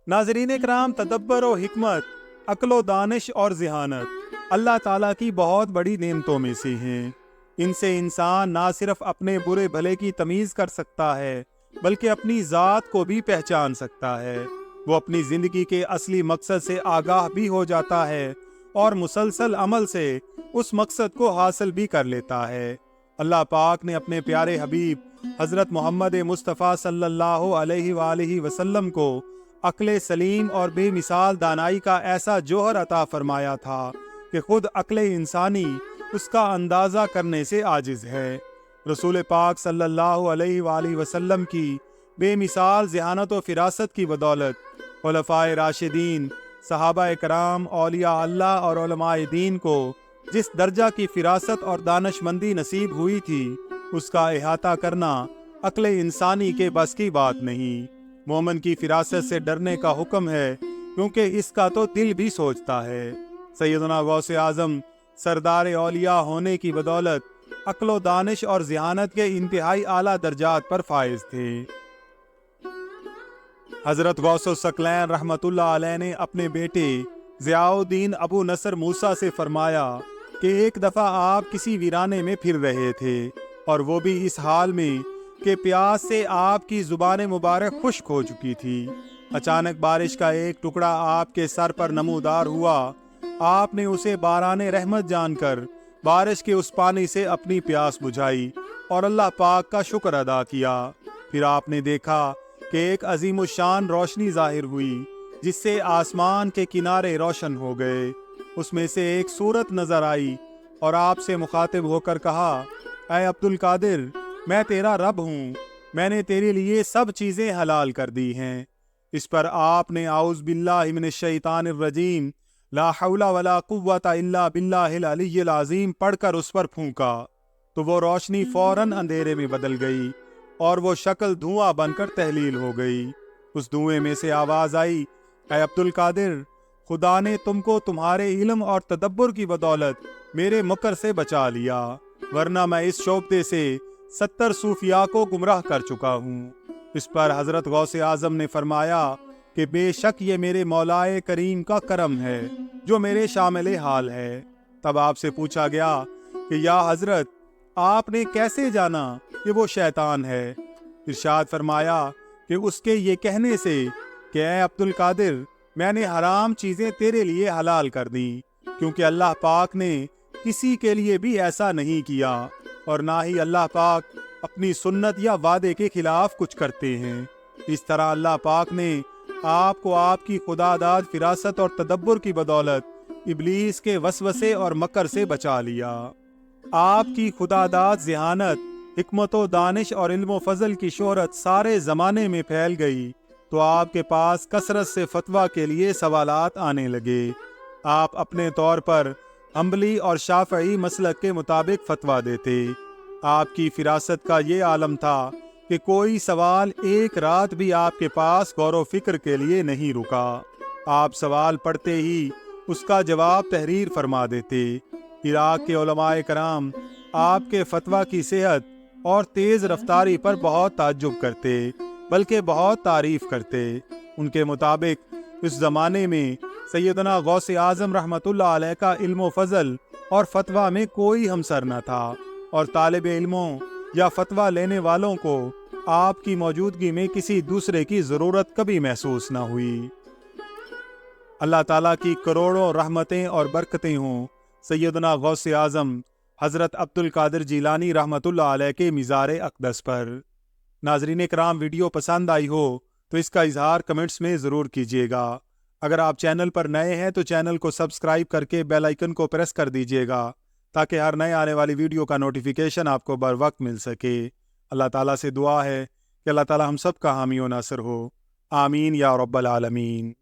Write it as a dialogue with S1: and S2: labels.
S1: ناظرین کرام، تدبر و حکمت، عقل و دانش اور ذہانت اللہ تعالیٰ کی بہت بڑی نعمتوں میں سے ہیں۔ ان سے انسان نہ صرف اپنے برے بھلے کی تمیز کر سکتا ہے بلکہ اپنی ذات کو بھی پہچان سکتا ہے۔ وہ اپنی زندگی کے اصلی مقصد سے آگاہ بھی ہو جاتا ہے اور مسلسل عمل سے اس مقصد کو حاصل بھی کر لیتا ہے۔ اللہ پاک نے اپنے پیارے حبیب حضرت محمد مصطفیٰ صلی اللہ علیہ وآلہ وسلم کو عقل سلیم اور بے مثال دانائی کا ایسا جوہر عطا فرمایا تھا کہ خود عقل انسانی اس کا اندازہ کرنے سے عاجز ہے۔ رسول پاک صلی اللہ علیہ وآلہ وسلم کی بے مثال ذہانت و فراست کی بدولت خلفائے راشدین، صحابہ کرام، اولیاء اللہ اور علماء دین کو جس درجہ کی فراست اور دانش مندی نصیب ہوئی تھی، اس کا احاطہ کرنا عقل انسانی کے بس کی بات نہیں۔ مومن کی فراست سے ڈرنے کا حکم ہے کیونکہ اس کا تو دل بھی سوچتا ہے۔ سیدنا غوث اعظم سردار اولیاء ہونے کی بدولت عقل و دانش اور ذہانت کے انتہائی اعلیٰ درجات پر فائز تھے۔ حضرت غوث الثقلین رحمۃ اللہ علیہ نے اپنے بیٹے ضیاء الدین ابو نصر موسیٰ سے فرمایا کہ ایک دفعہ آپ کسی ویرانے میں پھر رہے تھے، اور وہ بھی اس حال میں کہ پیاس سے آپ کی زبان مبارک خشک ہو چکی تھی۔ اچانک بارش کا ایک ٹکڑا آپ کے سر پر نمودار ہوا۔ آپ نے اسے باران رحمت جان کر بارش کے اس پانی سے اپنی پیاس بجھائی اور اللہ پاک کا شکر ادا کیا۔ پھر آپ نے دیکھا کہ ایک عظیم الشان روشنی ظاہر ہوئی جس سے آسمان کے کنارے روشن ہو گئے۔ اس میں سے ایک صورت نظر آئی اور آپ سے مخاطب ہو کر کہا، اے عبد القادر، میں تیرا رب ہوں، میں نے تیرے لیے سب چیزیں حلال کر دی ہیں۔ اس پر آپ نے اعوذ باللہ من الشیطان الرجیم لا حول ولا قوۃ الا باللہ العلی العظیم پڑھ کر اس پر پھونکا تو وہ روشنی فوراً اندھیرے میں بدل گئی اور وہ شکل دھواں بن کر تحلیل ہو گئی۔ اس دھوئیں میں سے آواز آئی، اے عبد القادر، خدا نے تم کو تمہارے علم اور تدبر کی بدولت میرے مکر سے بچا لیا، ورنہ میں اس شعبے سے 70 صوفیاء کو گمراہ کر چکا ہوں۔ اس پر حضرت غوث اعظم نے فرمایا کہ بے شک یہ میرے مولائے کریم کا کرم ہے جو میرے شامل حال ہے۔ تب آپ سے پوچھا گیا کہ یا حضرت، آپ نے کیسے جانا کہ وہ شیطان ہے؟ ارشاد فرمایا کہ اس کے یہ کہنے سے کہ اے عبد القادر، میں نے حرام چیزیں تیرے لیے حلال کر دیں، کیونکہ اللہ پاک نے کسی کے لیے بھی ایسا نہیں کیا، اور نہ ہی اللہ پاک اپنی سنت یا وعدے کے خلاف کچھ کرتے ہیں۔ اس طرح اللہ پاک نے آپ کو آپ کی خدا داد فراست اور تدبر کی بدولت ابلیس کے وسوسے اور مکر سے بچا لیا۔ آپ کی خدا داد ذہانت، حکمت و دانش اور علم و فضل کی شہرت سارے زمانے میں پھیل گئی تو آپ کے پاس کثرت سے فتویٰ کے لیے سوالات آنے لگے۔ آپ اپنے طور پر حنبلی اور شافعی مسلک کے مطابق فتویٰ دیتے۔ آپ کی فراست کا یہ عالم تھا کہ کوئی سوال ایک رات بھی آپ کے پاس غور و فکر کے لیے نہیں رکا۔ آپ سوال پڑھتے ہی اس کا جواب تحریر فرما دیتے۔ عراق کے علماء کرام آپ کے فتویٰ کی صحت اور تیز رفتاری پر بہت تعجب کرتے بلکہ بہت تعریف کرتے۔ ان کے مطابق اس زمانے میں سیدنا غوث اعظم رحمۃ اللہ علیہ کا علم و فضل اور فتویٰ میں کوئی ہمسر نہ تھا، اور طالب علموں یا فتویٰ لینے والوں کو آپ کی موجودگی میں کسی دوسرے کی ضرورت کبھی محسوس نہ ہوئی۔ اللہ تعالیٰ کی کروڑوں رحمتیں اور برکتیں ہوں سیدنا غوث اعظم حضرت عبد القادر جیلانی رحمۃ اللہ علیہ کے مزار اقدس پر۔ ناظرین کرام، ویڈیو پسند آئی ہو تو اس کا اظہار کمنٹس میں ضرور کیجیے گا۔ اگر آپ چینل پر نئے ہیں تو چینل کو سبسکرائب کر کے بیل آئیکن کو پریس کر دیجیے گا تاکہ ہر نئے آنے والی ویڈیو کا نوٹیفیکیشن آپ کو بر وقت مل سکے۔ اللہ تعالیٰ سے دعا ہے کہ اللہ تعالیٰ ہم سب کا حامی و ناصر ہو، آمین یا رب العالمین۔